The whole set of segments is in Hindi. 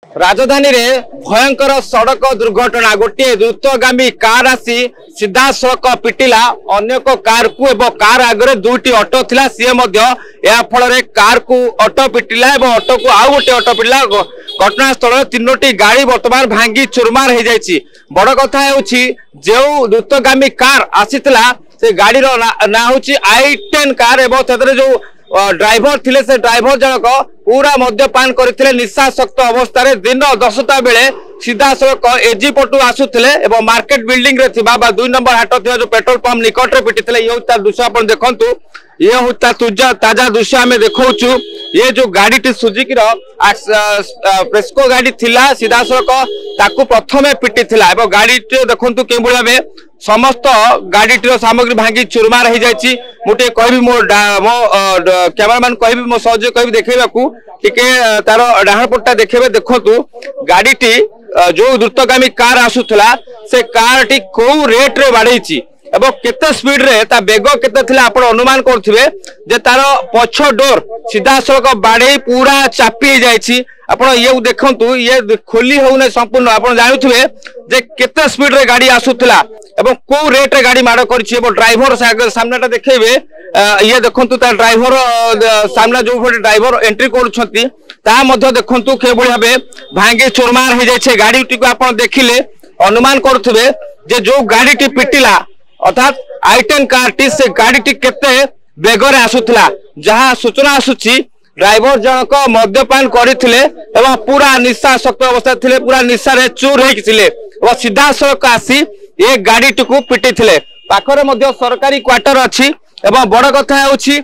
राजधानी रे भयंकर सड़क दुर्घटना गोटे द्रुतगामी कार आसी सीधा सड़क पिटिला अन्य कार को एवं कार आगे दुईटी ऑटो थिला सी फल कार को ऑटो पिटिला एवं ऑटो को आउ गोटे ऑटो पिटिला घटनास्थल तीनोटी गाड़ी बर्तमान भांगी चुरमार हो जाइए। बड़ कथा जो द्रुतगामी कार आसीला से गाड़ी ना हूँ i10 कार एवं जो ड्राइवर थिले से ड्राइवर जनक पूरा मद्यपान करथिले निशाशक्त अवस्था दिन 10टा बेले सीधा सड़क एजी पटु आसुथिले एवं मार्केट बिल्डिंग रे थिबा 2 नंबर हाट थिबा जो पेट्रोल पंप निकट रे पिटिथिले। ये होता दृश्य आपण देखंतु ये होता ताजा दृश्य आमे देखौछु। ये जो गाड़ी टी सुजुकी रो प्रेस्को गाड़ी थिला सीधा सड़क ताकू प्रथमे पिटिथिला एवं गाड़ी टी देखंतु के बुला बे समस्त गाड़ी टी सामग्री भांगी चुरमार हो जाइए। मुझे कहबी मो कैमरामैन कहबी मो सहयोग कहबी देखैबाकू टिके तार डाहाण पट्टा देखबे देखंतु गाड़ी टी जो द्रुतगामी कार आसुथला से कार टी को रेट रे बाढैछि एवं केते स्पीड रे ता बेग केते थिला आपण अनुमान करथिबे जे तार पछ डोर सीधा सड़क बाढै पूरा चापी जाइछि। आपण ये देखंतु ये खोली होउने संपूर्ण आपण जानुथिबे जे केते स्पीड रे गाड़ी आसुथला एवं को रेट रे गाड़ी माड़ करछि एवं ड्राइवर सामनाटा देखैबे ये देखंतु ता ड्राइवर सामना जो फटे ड्राइवर एंट्री करूछंती ता मध्ये देखंतु के बळी भाबे भांगे चोरमार हो जाइछे। गाड़ी टी को आपण देखिले अनुमान करथिबे जे जो गाड़ी टी पिटिला अर्थात i10 कार टी से गाड़ी टी केते बेगरे आसुथला जहां सूचना आसुची ड्राइवर जनक मद्यपान करथिले एवं पूरा निशाशक्त अवस्था थिले पूरा निशा रे चूर होई थिले एवं सीधा सड़क आसी ये गाड़ी टी को पिटिथिले। पाखरे मध्ये सरकारी क्वार्टर अछि एवं बड़ कथा होछि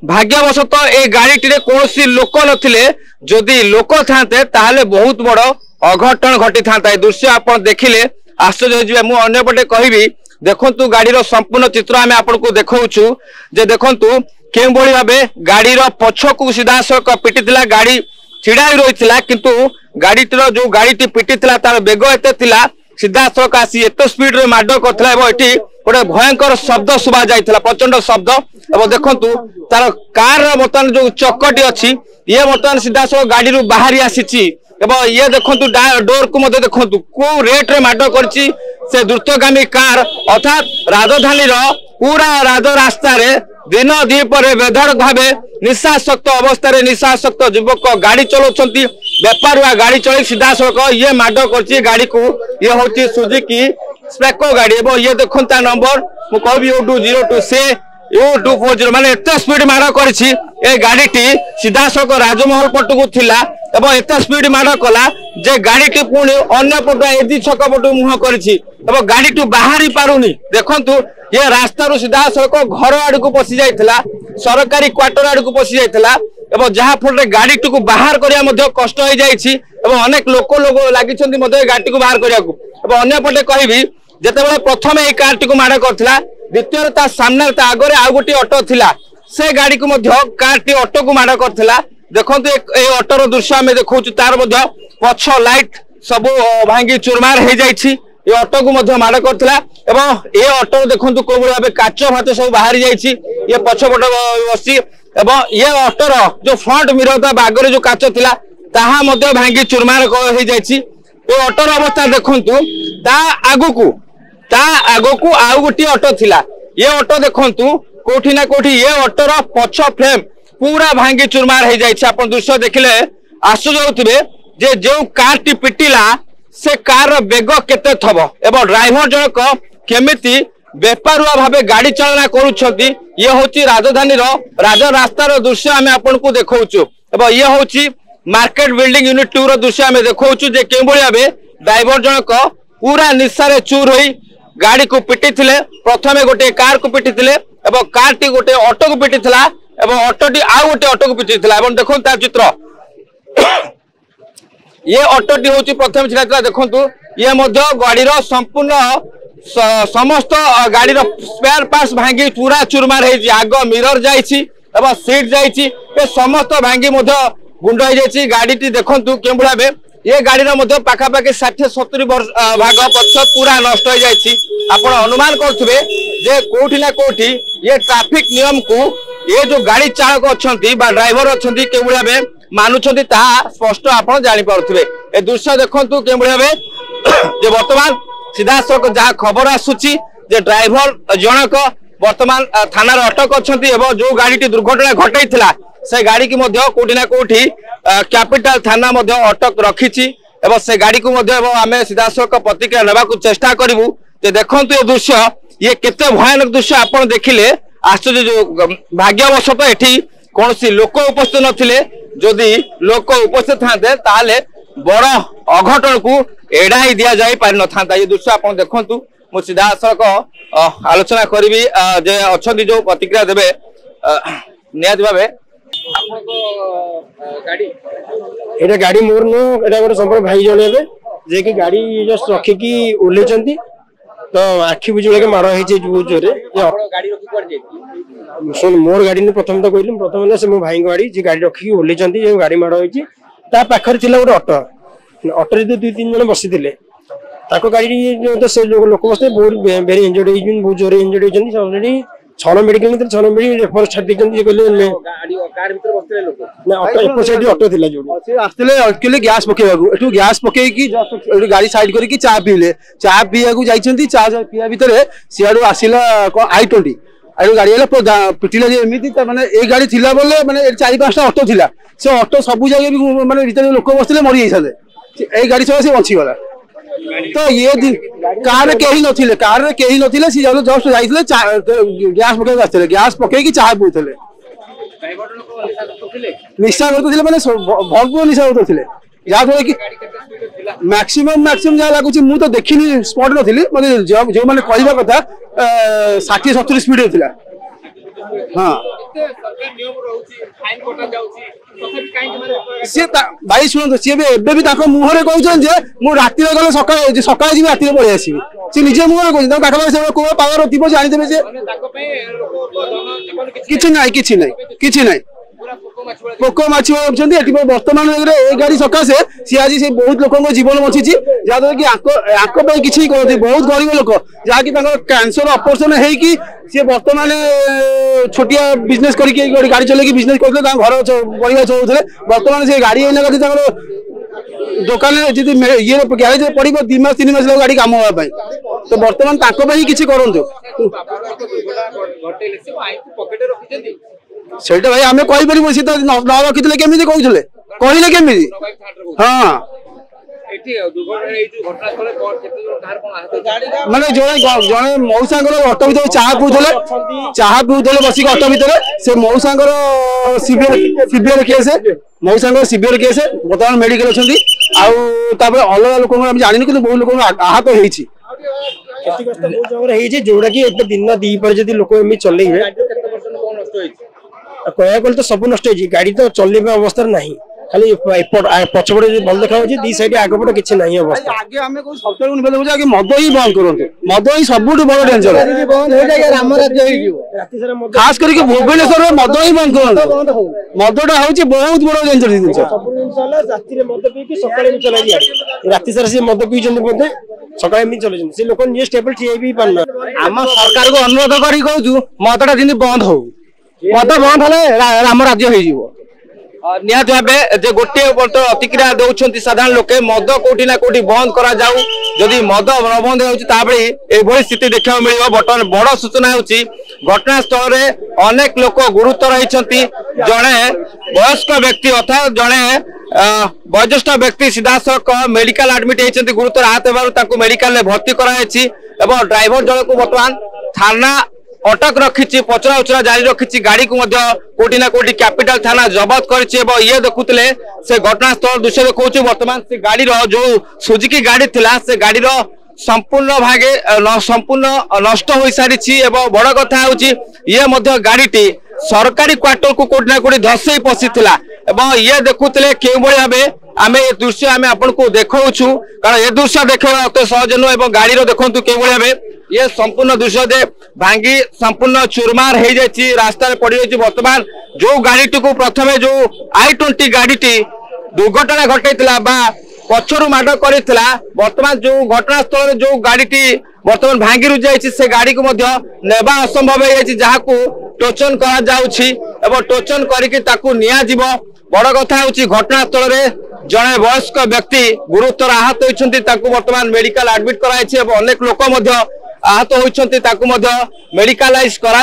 भाग्यवशत ए गाड़ी टी रे कोनोसी लोक नथिले जदि लोक थांते ताहाले बहुत बड़ अघटन घटी थांता। दृश्य आपण देखिले आश्चर्य हो जिवे। मु अन्य पटे कहबी देखंतु गाड़ी रो संपूर्ण चित्र आमे आपनको देखौछु जे देखंतु के भली भाबे गाड़ी रो पछकू सीधा सड़क पिटिथिला गाड़ी छिड़ाई रहिथिला किंतु गाड़ी रो जो गाड़ी टी पिटिथिला तार बेग एते थिला सीधा सड़क आसी एते स्पीड रे माडो करथिला एवं एठी गोटे भयंकर शब्द सुबा जाइथिला प्रचंड शब्द एवं देखंतु तार कार रो बर्तमान जो चक्कटी अछि ये बर्तमान सीधा सड़क गाड़ी रो बाहरी आसीची एवं ये देखंतु डोर को मते देखंतु को रेट रे माडो करछि से द्रुतगामी कार अर्थात राजधानी रो पूरा रास्ता रे दिन दीपर बेधड़क भावे निशाशक्त अवस्था निशाशक्त युवक गाड़ी चलाउछंती बेपारुआ गाड़ी चली सीधा सड़क ये माडो करछि गाड़ी को। ये होची सुजुकी स्पेको गाड़ी एवं ये देखंता नंबर मु कहबी U202 से U240 माने एते स्पीड माडो करछि ए गाड़ी टी सीधा सड़क राजमहल पटकू थिला एवं एते स्पीड माडो कला जे गाड़ी टी पुणी अन्य पट एदी छक पट मुह करछि एवं गाड़ी टी बाहरी पारुनी। देखंतु ये रास्ता रो सीधा सड़क घर आड़ को पसी जाइथिला सरकारी क्वार्टर आड़ को पसी जाइथिला एवं जहा फल गाड़ी टी को बाहर करिया मध्ये कष्ट हो जाइछि एवं अनेक लोक लागि छथि मध्ये गाड़ी को बाहर करिया को एवं अन्य पटे कहबी जेतेबेले प्रथम ए कार टी को माड करथिला द्वितीय ता सामने ता आगरे आ गोटी ऑटो थिला से गाड़ी को मध्ये कार टी ऑटो को माड करथिला। देखंतु ए ऑटो रो दृश्य हमें देखौछु तार मध्ये पछ लाइट सब भांगी चुरमार हो जाइछि। ये ऑटो को मध्ये माड करथिला एवं ए ऑटो देखंतु को भाबे काच भात सब बाहर जाइछि ये पछपट बसी एवं ये ऑटो रो जो फ्रंट मिरर ता बागरे जो काच थिला ताहा मध्ये भांगी चुरमार हो जाइछि। ए ऑटो रो अवस्था देखंतु ता आगो को आउ गोटी ऑटो थिला ये ऑटो देखंतु कोठी ना कोठी ये ऑटो रो पछ फ्रेम पूरा भांगी चुरमार हो जाइछि। आपण दृश्य देखिले आश्चर्य होथिबे जे जो कार टी पिटिला से कार बेग केते थबो एवं ड्राइवर जनक केमिति बेपारुआ भाबे गाड़ी चालना करूछंती। ये होची राजधानी रो रास्ता रो दृश्य आमे आपनको देखौछु एवं ये होची मार्केट बिल्डिंग यूनिट 2 रो दृश्य आमे देखौछु जे के भली भाबे ड्राइवर जनक पूरा निशारे चूर होई गाड़ी को पिटिथिले प्रथमे गोटे कार को पिटिथिले एवं कार टी गोटे ऑटो को पिटिथिला एवं ऑटो टी आउ गोटे ऑटो को पिटिथिला एवं देखों तार चित्र ये ऑटो टी होची प्रथम छिला देखंतु ये मध्ये गाड़ी रो संपूर्ण समस्त गाड़ी रो स्पेयर पार्ट्स भांगी पूरा चुरमार हेछि आग मिरर जाइछि एवं सीट जाइछि ए समस्त भांगी मध्ये गुंड हो जाइछि। गाड़ी टी देखंतु केबुला बे ये गाड़ी रो मध्ये पाखा पाखी 60-70 भाग प्रतिशत पूरा नष्ट हो जाइछि। आपण अनुमान करथुबे जे कोठी ना कोठी ये ट्रैफिक नियम को ये जो गाड़ी चालक अछंती बा ड्राइवर अछंती केबुला बे मानुछंती ताहा स्पष्ट आपण जानि पारुथिबे। ए दृश्य देखंतु के भाबे जे वर्तमान सीधा सक जहा खबर आसुची जे ड्राइवर जनक वर्तमान थाना अटक अच्छी एवं जो गाड़ी दुर्घटना घटाई से गाड़ी की कोटी ना कोटी कैपिटल थाना अटक रखी एवं से गाड़ी को आम सीधासख प्रतिक्रिया नेबा चेष्टा करूँ। देखु ये दृश्य ये केते भयानक दृश्य आप देखिले आश्चर्य जो भाग्यवशत एठी कौन सी लोक उपस्थित नथिले जदि लोक उपस्थित थाते ताले बड़ अघटन को एड़ाई दि जाई पारि न था। ये दृश्य आप देखु मु सीधासख आलोचना करी जे अच्छा जो प्रतिक्रिया देवे निहत भाव गाड़ी गाड़ी मोर नु एटा गोटे संपर्क भाई जने जे कि गाड़ी जस्ट रखिकी ओल्लेचंती तो आखि बुझुले के मार होई जोरे सुन मोर गाड़ी ने प्रथम तो कहली प्रथम ना से मो भाई गाड़ी जे गाड़ी रखिकी ओल्लेचंती जे गाड़ी मार होई ता पाखर थिला गोटे ऑटो ऑटो रे दुई तीन जन बसी थिले ताको गाड़ी तो से लोक बसते बहुत वेरी इंजर्ड होइजन बहुत जोरे इंजर्ड होइजन ऑलरेडी छन मेडिकल में छन मेडिकल रेफर छाड़ दिजन जे कहले गाड़ी कार भीतर बसले लोक ना ऑटो एपो साइड ऑटो थिला जोडी से आस्तले अकेले गैस पकेबागु एठू गैस पकेई की जस्ट गाड़ी साइड करी की चा पीले चा पिया को जाइछंती चा पिया भीतर सियाडू आसिला i20 आरो गाड़ी वाला पिटिला जे एमिति त माने ए गाड़ी थिला बोले माने चारि पांचटा ऑटो थिला से ऑटो सब जगह भी माने भीतर लोक बसले मरि जाइछले ए गाड़ी से बंची गला। तो ये कार कहीं नथिले कार रे कहीं नथिले सी जस्ट जाइथिले गैस पके आस्थिले गैस पके की चाय पीउथिले ड्राइवर लोक निशा करथिले माने भरपूर निशा करथिले या फले कि मैक्सिमम जा लागुची मु तो देखिनी स्पॉट नथिली माने जो माने कहबा कथा 60 70 स्पीड होथिला। हां सरकार नियम रहउची फाइन कोटा जाउची तथापि काई माने से भाई सुनो से भी एबे भी ताको मुहरे कहउछन जे मु राती रे गले सकाळ सकाळ जी राती रे पळे आसीबी से निजे मुहरे कहउछन ताको पाखा से को पावर थिबो जानि देबे से ताको पे लोक धन जीवन किछि नै पोको माछी होचंदी एठी वर्तमान ए गाड़ी सकासे सी आज से बहुत लोक जीवन बची जहाद्वारा कि आको पे किछि करथि बहुत गरीब लोक जहा कि कैंसर ऑपरेशन है कि सी वर्तमान छोटिया बिजनेस करके गाड़ी चले कि बिजनेस करते घर परिवार चलते वर्तमान से गाड़ी एना दुकान ये गैरेज पड़ो 2 मास 3 मास लगे गाड़ी काम होगा तो वर्तमान किसी करूँ से भाई आम कहीपर सी तो न रखी केमी कहते कहले केमी हाँ माने जड़े मौसा ऑटो भर चाह पीते बसिक ऑटो भर से मौसा सीवियर केस मौसा सीवियर केस बर्तमान मेडिकल अच्छा अलग लोक जानी कि बहुत लोग आहत होती जोड़ा कि दिन दीपर जब लोक एम चल कह तो सब नष्ट हो गाड़ी तो चलने अवस्था ना खाली पछपटे भल देखा दी साइड आगपटे किसी ना अवस्था आगे आम सब मद ही बंद करूँ मद ही सब बड़ डेंजर खास करके भुवनेश्वर में मद ही बंद करूँ मदटा हूँ बहुत बड़ डेंजर जिन मद पी सकाଳେ चलाई राति सारा सी मद पी सकाळे चल से लोक निजे स्टेबल ठिया भी पारना आम सरकार को अनुरोध करी कहूँ मदटा जमी बंद हो मद बंद हेले राम राज्य हो निहत भाव जे गोटे प्रतिक्रिया दौरान साधारण लोके मद कोटी ना कोटी बंद करा जाऊ जदि मद न बंद होती स्थिति देखा मिल बर्तमान बड़ सूचना होची घटनास्थल में अनेक लोक गुरुतर होती जड़े वयस्क व्यक्ति अर्थात जड़े वयोज्येष्ठ व्यक्ति सीधासख मेडिकल एडमिट होती गुरुतर आहत मेडिकल भर्ती कराई ड्राइवर जन को बर्तमान थाना अटक रखी पचरा उचरा जारी रखी गाड़ी को कोटी ना कोटी कैपिटल थाना जबत कर ये देखुले से घटनास्थल दृश्य देखा बर्तमान से गाड़ी जो सुजुकी गाड़ी थिला से गाड़ी संपूर्ण भागे संपूर्ण नष्ट हो सारी बड़ कथा ये गाड़ी सरकारी क्वार्टर को कोटी ना कोटी धसई पशि ये देखुले के भाव आम ये दृश्य आम आपन को देखा कारण ये दृश्य देखा अत सहज नुह गाड़ी देखु के भाव ये संपूर्ण दृश्य दे भांगी संपूर्ण चुरमार हो जाए रास्ता पड़ जाए बर्तमान जो गाड़ी को प्रथम जो i20 गाड़ी दुर्घटना घटाई पछरु माड करथिला वर्तमान जो घटनास्थल में जो गाड़ी वर्तमान भांगी रु जाइछि से गाड़ी को नेबा असंभव है जहाँ को टोचन करा जाउछि एवं टोचन करिकि ताकू निया जीव बड़ कथा हूँ घटनास्थल में जड़े वयस्क व्यक्ति गुरुतर आहत होती बर्तमान मेडिकल एडमिट कराई अनेक लोक आहत होती मेडिकलाइज करा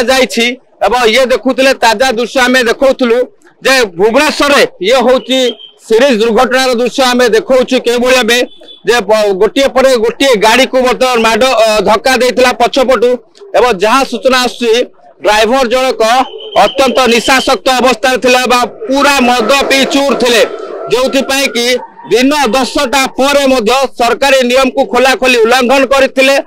ये देखुले ताजा दृश्य आम देखुलु जे भुवनेश्वर ये हूँ सीरीज दुर्घटनार दृश्य आम देखा के भाई जे गोटे पर गोटे गाड़ी को बर्तमान माड धक्का देता पछपटू एवं जहाँ सूचना आसुची ड्राइवर जनक अत्यंत निशाशक्त अवस्था पूरा मद पी चूर थे जो कि दिन 10टा पर सरकारी नियम को खोलाखोली उल्लंघन करते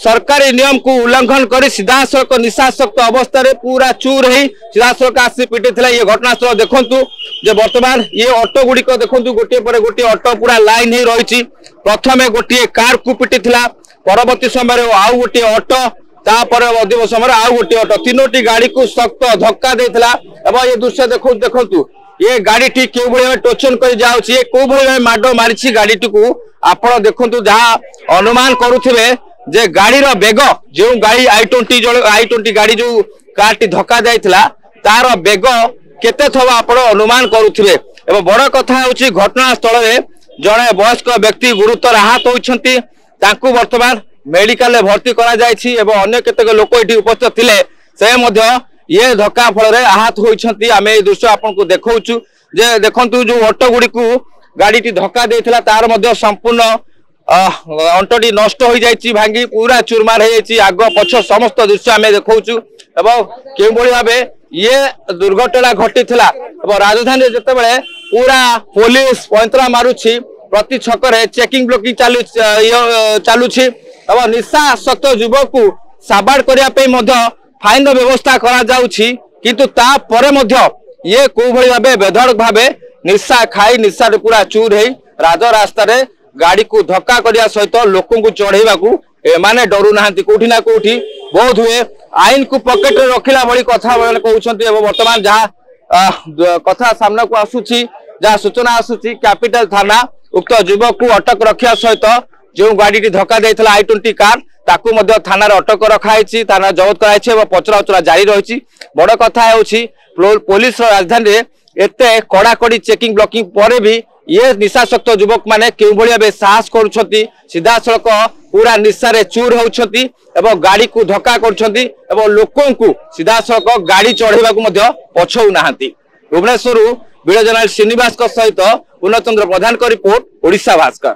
सरकारी नियम को उल्लंघन कर सीधा सड़क निशाशक्त अवस्था पूरा चूर हो सीधा सड़क आसी पिटी ये घटनास्थल देखु जे वर्तमान ये ऑटो गुड़िक देखु गोटे पर गोटे ऑटो पूरा लाइन ही रही प्रथमे गोटे कार को पिटी परवर्ती समय आउ गोटे ऑटो तापर अधिक समय आउ गोटे ऑटो तीनोटी गाड़ी को सख्त धक्का देता ये दृश्य देखु ये गाड़ी टी क्यों भाई टोचन कर जाऊँगी कौ भाई माड मारी गाड़ी को आपण देखु जहाँ अनुमान करुवे जे गाड़ी बेग जो गाड़ी i20 गाड़ी जो कार टी धक्का जाइथिला तार बेग केते थवा आपण अनुमान करुवे एवं बड़ कथा हूँ घटनास्थल में जड़े वयस्क व्यक्ति गुरुतर आहत होती वर्तमान मेडिकल भर्ती करा जायछि एवं अन्य केतेक लोक ये उपस्थित थिले से ये धक्का फल आहत होती आम ये दृश्य आपन को देखौछु जे देखंतु जो ऑटो गुड़ी को गाड़ी टी धक्का देथिला तार मध्य संपूर्ण अंटटी नष्ट हो जाइछि भांगी पूरा चूरमार हो जाइछि आग पछ समस्त दृश्य आम देखौछु एवं केउ भली भाबे ये दुर्घटना घटी थिला एवं राजधानी जते बेले पूरा पुलिस पैंतरा मारुछि प्रति छकरे चेकिंग ब्लॉकिंग चालुछि एवं निशाशक्त युवक को साबाड़ करिया पे मध्य फाइन व्यवस्था करा जाउछि किंतु ता परे मध्य ये को भली भाबे बेधड़क भाबे निशा खाई निशा पूरा चूर है राजरास्ता रे गाड़ी को धक्का करिया सहित लोकों को चढ़ेवा को एमाने डरू नाहंती कोठी ना कोठी बहुत हुए आईन को पॉकेट रे रखिला भली कथा कहउछंती एवं वर्तमान जहाँ कथा सामना को आसुछि जहाँ सूचना आसुछि कैपिटल थाना उक्त युवक को अटक रखिया सहित जो गाड़ी धक्का देता i20 कार ताकू मध्य थाना अटक रखाई थाना जबत कराई पचरा उचरा जारी रही बड़ कथा है पुलिस राजधानी एते कड़ाकड़ी चेकिंग ब्लॉकिंग पर भी ये निशाशक्त युवक माने क्यों भाई साहस करुछंती सीधा सड़क पूरा निशारे चूर होउछंती एवं गाड़ी को धक्का करुछंती एवं लोकों को सीधा सड़क गाड़ी चढ़ेवा को मध्य पछौ नाहंती। भुवनेश्वर वीडियो जर्नलिस्ट श्रीनिवास सहित पूर्णचंद्र प्रधान का रिपोर्ट ओडिशा भास्कर।